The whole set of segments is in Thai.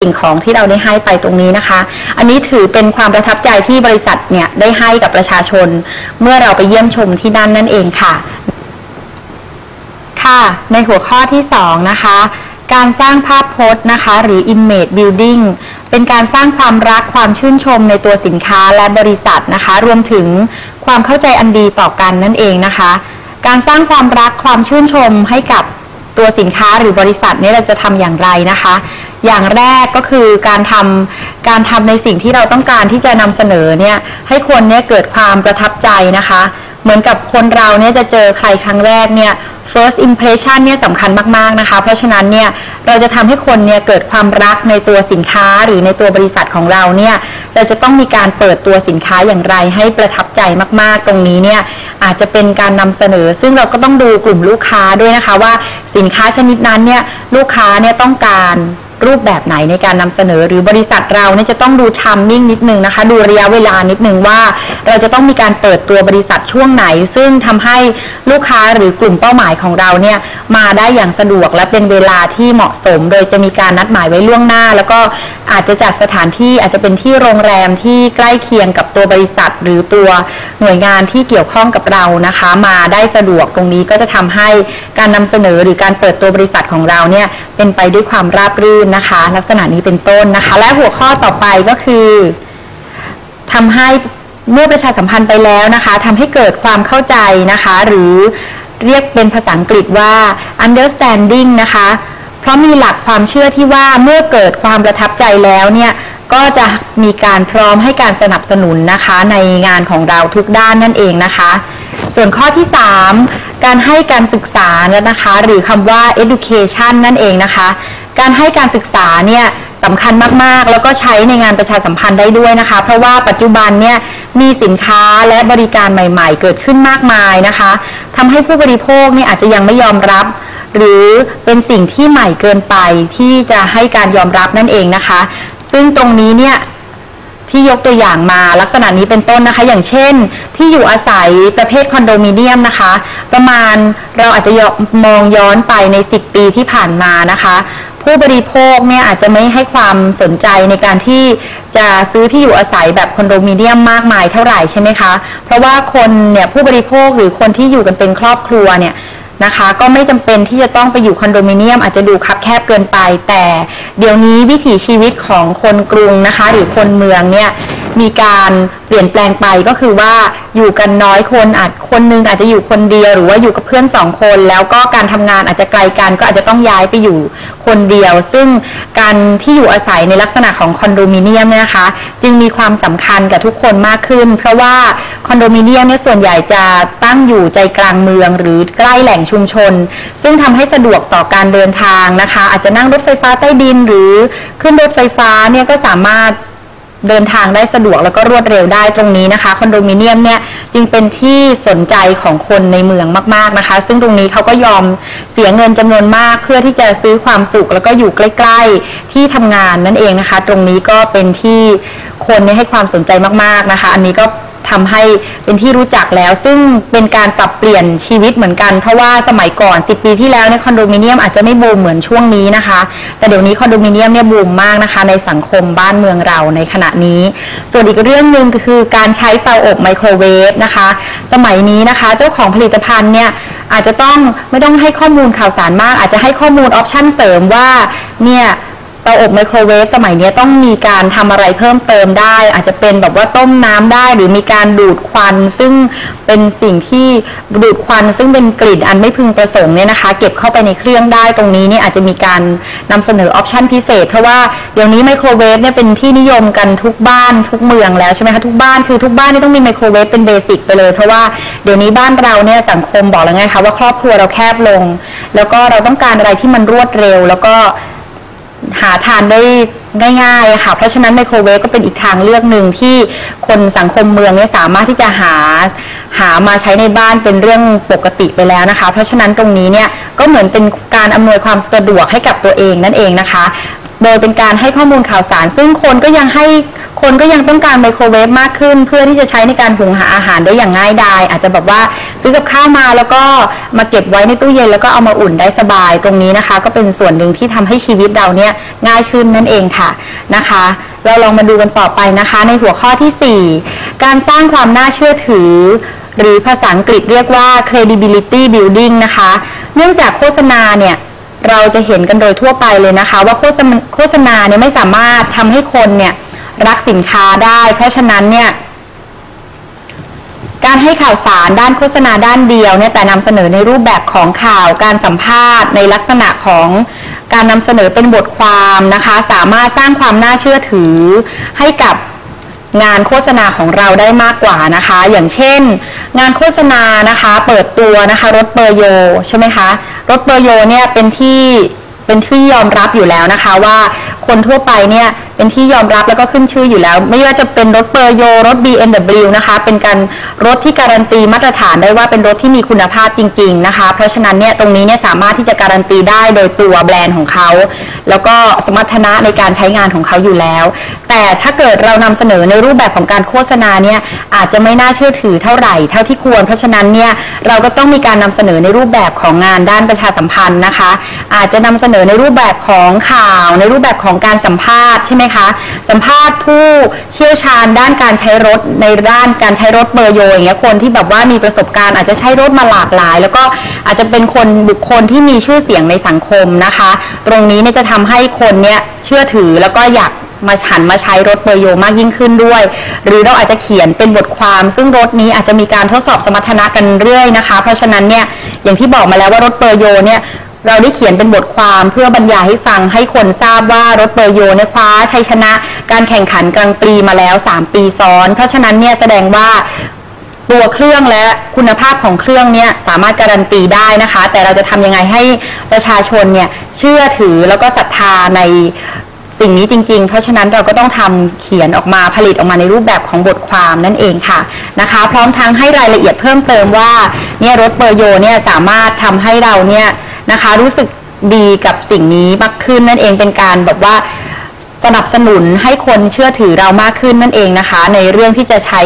สิ่งของที่เราได้ให้ไปตรงนี้นะคะอันนี้ถือเป็นความประทับใจที่บริษัทเนี่ยได้ให้กับประชาชนเมื่อเราไปเยี่ยมชมที่นั่นเองค่ะค่ะในหัวข้อที่2นะคะการสร้างภาพพจน์นะคะหรือ image building เป็นการสร้างความรักความชื่นชมในตัวสินค้าและบริษัทนะคะรวมถึงความเข้าใจอันดีต่อกันนั่นเองนะคะการสร้างความรักความชื่นชมให้กับตัวสินค้าหรือบริษัทนี้เราจะทำอย่างไรนะคะอย่างแรกก็คือการทำในสิ่งที่เราต้องการที่จะนำเสนอเนี่ยให้คนเนี่ยเกิดความประทับใจนะคะเหมือนกับคนเราเนี่ยจะเจอใครครั้งแรกเนี่ย first impression เนี่ยสำคัญมากๆนะคะเพราะฉะนั้นเนี่ยเราจะทำให้คนเนี่ยเกิดความรักในตัวสินค้าหรือในตัวบริษัทของเราเนี่ยเราจะต้องมีการเปิดตัวสินค้าอย่างไรให้ประทับใจมากๆตรงนี้เนี่ยอาจจะเป็นการนำเสนอซึ่งเราก็ต้องดูกลุ่มลูกค้าด้วยนะคะว่าสินค้าชนิดนั้นเนี่ยลูกค้าเนี่ยต้องการรูปแบบไหนในการนำเสนอหรือบริษัทเราเนี่ยจะต้องดูทัมมิ่งนิดนึงนะคะดูระยะเวลานิดนึงว่าเราจะต้องมีการเปิดตัวบริษัทช่วงไหนซึ่งทำให้ลูกค้าหรือกลุ่มเป้าหมายของเราเนี่ยมาได้อย่างสะดวกและเป็นเวลาที่เหมาะสมโดยจะมีการนัดหมายไว้ล่วงหน้าแล้วก็อาจจะจัดสถานที่อาจจะเป็นที่โรงแรมที่ใกล้เคียงกับตัวบริษัทหรือตัวหน่วยงานที่เกี่ยวข้องกับเรานะคะมาได้สะดวกตรงนี้ก็จะทำให้การนำเสนอหรือการเปิดตัวบริษัทของเราเนี่ยเป็นไปด้วยความราบรื่นนะคะลักษณะนี้เป็นต้นนะคะและหัวข้อต่อไปก็คือทำให้เมื่อประชาสัมพันธ์ไปแล้วนะคะทำให้เกิดความเข้าใจนะคะหรือเรียกเป็นภาษาอังกฤษว่า understanding นะคะเพราะมีหลักความเชื่อที่ว่าเมื่อเกิดความประทับใจแล้วเนี่ยก็จะมีการพร้อมให้การสนับสนุนนะคะในงานของเราทุกด้านนั่นเองนะคะส่วนข้อที่3การให้การศึกษานะคะหรือคำว่า education นั่นเองนะคะการให้การศึกษาเนี่ยสำคัญมากๆแล้วก็ใช้ในงานประชาสัมพันธ์ได้ด้วยนะคะเพราะว่าปัจจุบันเนี่ยมีสินค้าและบริการใหม่ๆเกิดขึ้นมากมายนะคะทำให้ผู้บริโภคเนี่ยอาจจะยังไม่ยอมรับหรือเป็นสิ่งที่ใหม่เกินไปที่จะให้การยอมรับนั่นเองนะคะซึ่งตรงนี้เนี่ยที่ยกตัวอย่างมาลักษณะนี้เป็นต้นนะคะอย่างเช่นที่อยู่อาศัยประเภทคอนโดมิเนียมนะคะประมาณเราอาจจะมองย้อนไปใน10 ปีที่ผ่านมานะคะผู้บริโภคเนี่ยอาจจะไม่ให้ความสนใจในการที่จะซื้อที่อยู่อาศัยแบบคอนโดมิเนียมมากมายเท่าไหร่ใช่ไหมคะเพราะว่าคนเนี่ยผู้บริโภคหรือคนที่อยู่กันเป็นครอบครัวเนี่ยนะคะก็ไม่จำเป็นที่จะต้องไปอยู่คอนโดมิเนียมอาจจะดูคับแคบเกินไปแต่เดี๋ยวนี้วิถีชีวิตของคนกรุงนะคะหรือคนเมืองเนี่ยมีการเปลี่ยนแปลงไปก็คือว่าอยู่กันน้อยคนคนนึงอาจจะอยู่คนเดียวหรือว่าอยู่กับเพื่อน2 คนแล้วก็การทำงานอาจจะไกลกันก็อาจจะต้องย้ายไปอยู่คนเดียวซึ่งการที่อยู่อาศัยในลักษณะของคอนโดมิเนียมเนี่ยนะคะจึงมีความสำคัญกับทุกคนมากขึ้นเพราะว่าคอนโดมิเนียมเนี่ยส่วนใหญ่จะตั้งอยู่ใจกลางเมืองหรือใกล้แหล่งชุมชนซึ่งทำให้สะดวกต่อการเดินทางนะคะอาจจะนั่งรถไฟฟ้าใต้ดินหรือขึ้นรถไฟฟ้าเนี่ยก็สามารถเดินทางได้สะดวกแล้วก็รวดเร็วได้ตรงนี้นะคะคอนโดมิเนียมเนี่ยจึงเป็นที่สนใจของคนในเมืองมากๆนะคะซึ่งตรงนี้เขาก็ยอมเสียเงินจำนวนมากเพื่อที่จะซื้อความสุขแล้วก็อยู่ใกล้ๆที่ทำงานนั่นเองนะคะตรงนี้ก็เป็นที่คนให้ความสนใจมากๆนะคะอันนี้ก็ทำให้เป็นที่รู้จักแล้วซึ่งเป็นการปรับเปลี่ยนชีวิตเหมือนกันเพราะว่าสมัยก่อน10 ปีที่แล้วในคอนโดมิเนียมอาจจะไม่บูมเหมือนช่วงนี้นะคะแต่เดี๋ยวนี้คอนโดมิเนียมเนี่ยบูมมากนะคะในสังคมบ้านเมืองเราในขณะนี้ส่วนอีกเรื่องนึงก็คือการใช้เตาอบไมโครเวฟนะคะสมัยนี้นะคะเจ้าของผลิตภัณฑ์เนี่ยอาจจะไม่ต้องให้ข้อมูลข่าวสารมากอาจจะให้ข้อมูลออปชั่นเสริมว่าเนี่ยเตาอบไมโครเวฟสมัยนี้ต้องมีการทำอะไรเพิ่มเติมได้อาจจะเป็นแบบว่าต้มน้ำได้หรือมีการดูดควันซึ่งเป็นสิ่งที่ดูดควันซึ่งเป็นกลิ่นอันไม่พึงประสงค์เนี่ยนะคะเก็บเข้าไปในเครื่องได้ตรงนี้เนี่ยอาจจะมีการนำเสนอออปชันพิเศษเพราะว่าเดี๋ยวนี้ไมโครเวฟเนี่ยเป็นที่นิยมกันทุกบ้านทุกเมืองแล้วใช่ไหมคะทุกบ้านนี่ต้องมีไมโครเวฟเป็นเบสิกไปเลยเพราะว่าเดี๋ยวนี้บ้านเราเนี่ยสังคมบอกแล้วไงคะว่าครอบครัวเราแคบลงแล้วก็เราต้องการอะไรที่มันรวดเร็วแล้วก็หาทานได้ง่ายๆค่ะเพราะฉะนั้นไมโครเวฟก็เป็นอีกทางเลือกหนึ่งที่คนสังคมเมืองเนี่ยสามารถที่จะหามาใช้ในบ้านเป็นเรื่องปกติไปแล้วนะคะเพราะฉะนั้นตรงนี้เนี่ยก็เหมือนเป็นการอำนวยความสะดวกให้กับตัวเองนั่นเองนะคะโดยเป็นการให้ข้อมูลข่าวสารซึ่งคนก็ยังให้ คนก็ยังต้องการไมโครเวฟมากขึ้นเพื่อที่จะใช้ในการหุงหาอาหารได้อย่างง่ายดายอาจจะแบบว่าซื้อกับข้าวมาแล้วก็มาเก็บไว้ในตู้เย็นแล้วก็เอามาอุ่นได้สบายตรงนี้นะคะก็เป็นส่วนหนึ่งที่ทำให้ชีวิตเราเนี่ยง่ายขึ้นนั่นเองค่ะนะคะเราลองมาดูกันต่อไปนะคะในหัวข้อที่ 4 การสร้างความน่าเชื่อถือหรือภาษาอังกฤษเรียกว่า credibility building นะคะเนื่องจากโฆษณาเนี่ยเราจะเห็นกันโดยทั่วไปเลยนะคะว่าโฆษณาเนี่ยไม่สามารถทำให้คนเนี่ยรักสินค้าได้เพราะฉะนั้นเนี่ยการให้ข่าวสารด้านโฆษณาด้านเดียวเนี่ยแต่นำเสนอในรูปแบบของข่าวการสัมภาษณ์ในลักษณะของการนำเสนอเป็นบทความนะคะสามารถสร้างความน่าเชื่อถือให้กับงานโฆษณาของเราได้มากกว่านะคะอย่างเช่นงานโฆษณานะคะเปิดตัวนะคะรถเปอร์โยใช่ไหมคะรถเปอร์โยเนี่ยเป็นที่ยอมรับอยู่แล้วนะคะว่าคนทั่วไปเนี่ยเป็นที่ยอมรับแล้วก็ขึ้นชื่ออยู่แล้วไม่ว่าจะเป็นรถเปอร์โยรถ BMW นะคะเป็นการรถที่การันตีมาตรฐานได้ว่าเป็นรถที่มีคุณภาพจริงๆนะคะเพราะฉะนั้นเนี่ยตรงนี้เนี่ยสามารถที่จะการันตีได้โดยตัวแบรนด์ของเขาแล้วก็สมรรถนะในการใช้งานของเขาอยู่แล้วแต่ถ้าเกิดเรานำเสนอในรูปแบบของการโฆษณาเนี่ยอาจจะไม่น่าเชื่อถือเท่าไหร่เท่าที่ควรเพราะฉะนั้นเนี่ยเราก็ต้องมีการนำเสนอในรูปแบบของงานด้านประชาสัมพันธ์นะคะอาจจะนำเสนอในรูปแบบของข่าวในรูปแบบของการสัมภาษณ์ใช่ไหมคะสัมภาษณ์ผู้เชี่ยวชาญด้านการใช้รถในด้านการใช้รถเปอร์โยอย่างเงี้ยคนที่แบบว่ามีประสบการณ์อาจจะใช้รถมาหลากหลายแล้วก็อาจจะเป็นบุคคลที่มีชื่อเสียงในสังคมนะคะตรงนี้เนี่ยจะทำให้คนเนี่ยเชื่อถือแล้วก็อยากมาหันมาใช้รถเปอร์โยมากยิ่งขึ้นด้วยหรือเราอาจจะเขียนเป็นบทความซึ่งรถนี้อาจจะมีการทดสอบสมรรถนะกันเรื่อยนะคะเพราะฉะนั้นเนี่ยอย่างที่บอกมาแล้วว่ารถเปอร์โยเนี่ยเราได้เขียนเป็นบทความเพื่อบรรยายให้ฟังให้คนทราบว่ารถเปอร์โยเนี่ยคว้าชัยชนะการแข่งขันกลางปีมาแล้ว3 ปีซ้อนเพราะฉะนั้นเนี่ยแสดงว่าตัวเครื่องและคุณภาพของเครื่องเนี่ยสามารถการันตีได้นะคะแต่เราจะทำยังไงให้ประชาชนเนี่ยเชื่อถือแล้วก็ศรัทธาในสิ่งนี้จริงๆเพราะฉะนั้นเราก็ต้องทำเขียนออกมาผลิตออกมาในรูปแบบของบทความนั่นเองค่ะนะคะพร้อมทั้งให้รายละเอียดเพิ่มเติมว่าเนี่ยรถเปอร์โยเนี่ยสามารถทำให้เราเนี่ยนะคะรู้สึกดีกับสิ่งนี้มากขึ้นนั่นเองเป็นการแบบว่าสนับสนุนให้คนเชื่อถือเรามากขึ้นนั่นเองนะคะในเรื่องที่จะใช้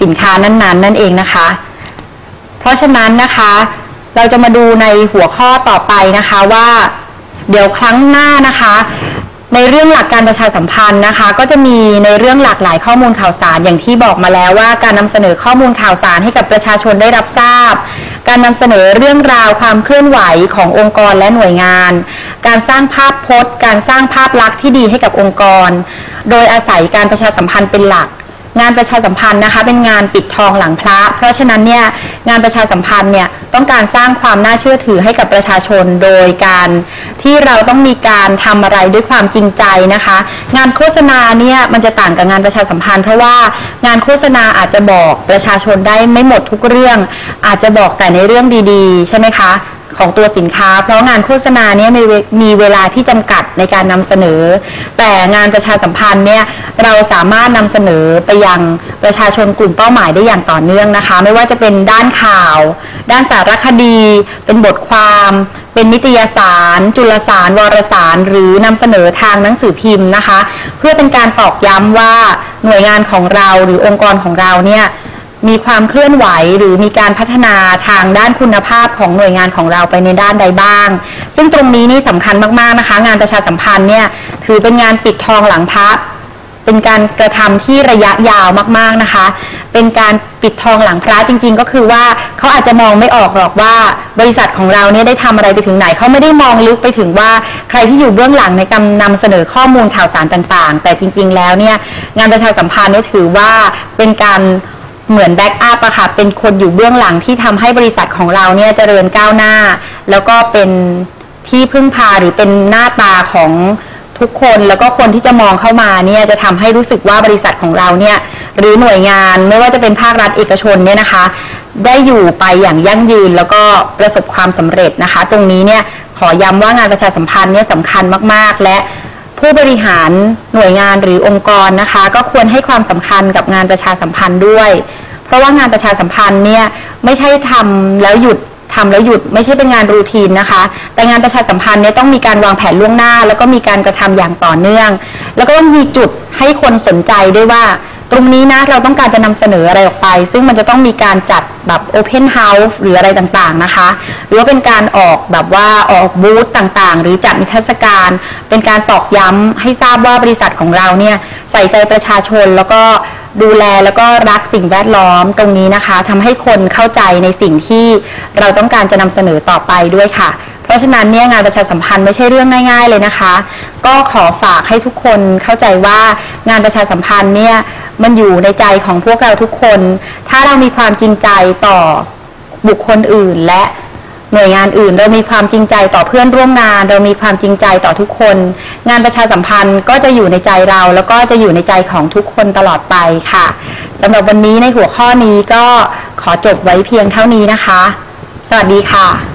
สินค้านั้นๆนั่นเองนะคะเพราะฉะนั้นนะคะเราจะมาดูในหัวข้อต่อไปนะคะว่าเดี๋ยวครั้งหน้านะคะในเรื่องหลักการประชาสัมพันธ์นะคะก็จะมีในเรื่องหลากหลายข้อมูลข่าวสารอย่างที่บอกมาแล้วว่าการนำเสนอข้อมูลข่าวสารให้กับประชาชนได้รับทราบการนำเสนอเรื่องราวความเคลื่อนไหวขององค์กรและหน่วยงานการสร้างภาพพจน์การสร้างภาพลักษณ์ที่ดีให้กับองค์กรโดยอาศัยการประชาสัมพันธ์เป็นหลักงานประชาสัมพันธ์นะคะเป็นงานปิดทองหลังพระเพราะฉะนั้นเนี่ยงานประชาสัมพันธ์เนี่ยต้องการสร้างความน่าเชื่อถือให้กับประชาชนโดยการที่เราต้องมีการทำอะไรด้วยความจริงใจนะคะงานโฆษณาเนี่ยมันจะต่างกับงานประชาสัมพันธ์เพราะว่างานโฆษณาอาจจะบอกประชาชนได้ไม่หมดทุกเรื่องอาจจะบอกแต่ในเรื่องดีๆใช่ไหมคะของตัวสินค้าเพราะงานโฆษณาเนี่ยมีเวลาที่จำกัดในการนำเสนอแต่งานประชาสัมพันธ์เนี่ยเราสามารถนำเสนอไปยังประชาชนกลุ่มเป้าหมายได้อย่างต่อเนื่องนะคะไม่ว่าจะเป็นด้านข่าวด้านสารคดีเป็นบทความเป็นนิตยสารจุลสารวารสารหรือนำเสนอทางหนังสือพิมพ์นะคะเพื่อเป็นการตอกย้ำว่าหน่วยงานของเราหรือองค์กรของเราเนี่ยมีความเคลื่อนไหวหรือมีการพัฒนาทางด้านคุณภาพของหน่วยงานของเราไปในด้านใดบ้างซึ่งตรงนี้นี่สำคัญมากๆนะคะงานประชาสัมพันธ์เนี่ยถือเป็นงานปิดทองหลังพระเป็นการกระทำที่ระยะยาวมากๆนะคะเป็นการปิดทองหลังพระจริงๆก็คือว่าเขาอาจจะมองไม่ออกหรอกว่าบริษัทของเราเนี่ยได้ทำอะไรไปถึงไหนเขาไม่ได้มองลึกไปถึงว่าใครที่อยู่เบื้องหลังในการนำเสนอข้อมูลข่าวสารต่างๆแต่จริงๆแล้วเนี่ยงานประชาสัมพันธ์เนี่ยถือว่าเป็นการเหมือนแบ็กอัพอะค่ะเป็นคนอยู่เบื้องหลังที่ทำให้บริษัทของเราเนี่ยเจริญก้าวหน้าแล้วก็เป็นที่พึ่งพาหรือเป็นหน้าตาของทุกคนแล้วก็คนที่จะมองเข้ามาเนี่ยจะทำให้รู้สึกว่าบริษัทของเราเนี่ยหรือหน่วยงานไม่ว่าจะเป็นภาครัฐเอกชนเนี่ยนะคะได้อยู่ไปอย่างยั่งยืนแล้วก็ประสบความสำเร็จนะคะตรงนี้เนี่ยขอย้ำว่างานประชาสัมพันธ์เนี่ยสำคัญมากๆและผู้บริหารหน่วยงานหรือองค์กรนะคะก็ควรให้ความสำคัญกับงานประชาสัมพันธ์ด้วยเพราะว่างานประชาสัมพันธ์เนี่ยไม่ใช่ทำแล้วหยุด ทำแล้วหยุดไม่ใช่เป็นงานรูทีนนะคะแต่งานประชาสัมพันธ์เนี่ยต้องมีการวางแผนล่วงหน้าแล้วก็มีการกระทำอย่างต่อเนื่องแล้วก็ต้องมีจุดให้คนสนใจด้วยว่าตรงนี้นะเราต้องการจะนำเสนออะไรออกไปซึ่งมันจะต้องมีการจัดแบบ Open House หรืออะไรต่างๆนะคะหรือว่าเป็นการออกแบบว่าออกบูธต่างๆหรือจัดนิทรรศการเป็นการตอกย้ำให้ทราบว่าบริษัทของเราเนี่ยใส่ใจประชาชนแล้วก็ดูแลแล้วก็รักสิ่งแวดล้อมตรงนี้นะคะทำให้คนเข้าใจในสิ่งที่เราต้องการจะนำเสนอต่อไปด้วยค่ะเพราะฉะนั้นเนี่ยงานประชาสัมพันธ์ไม่ใช่เรื่องง่ายๆเลยนะคะก็ขอฝากให้ทุกคนเข้าใจว่างานประชาสัมพันธ์เนี่ยมันอยู่ในใจของพวกเราทุกคนถ้าเรามีความจริงใจต่อบุคคลอื่นและหน่วยงานอื่นเรามีความจริงใจต่อเพื่อนร่วมงานเรามีความจริงใจต่อทุกคนงานประชาสัมพันธ์ก็จะอยู่ในใจเราแล้วก็จะอยู่ในใจของทุกคนตลอดไปค่ะสำหรับวันนี้ในหัวข้อนี้ก็ขอจบไว้เพียงเท่านี้นะคะสวัสดีค่ะ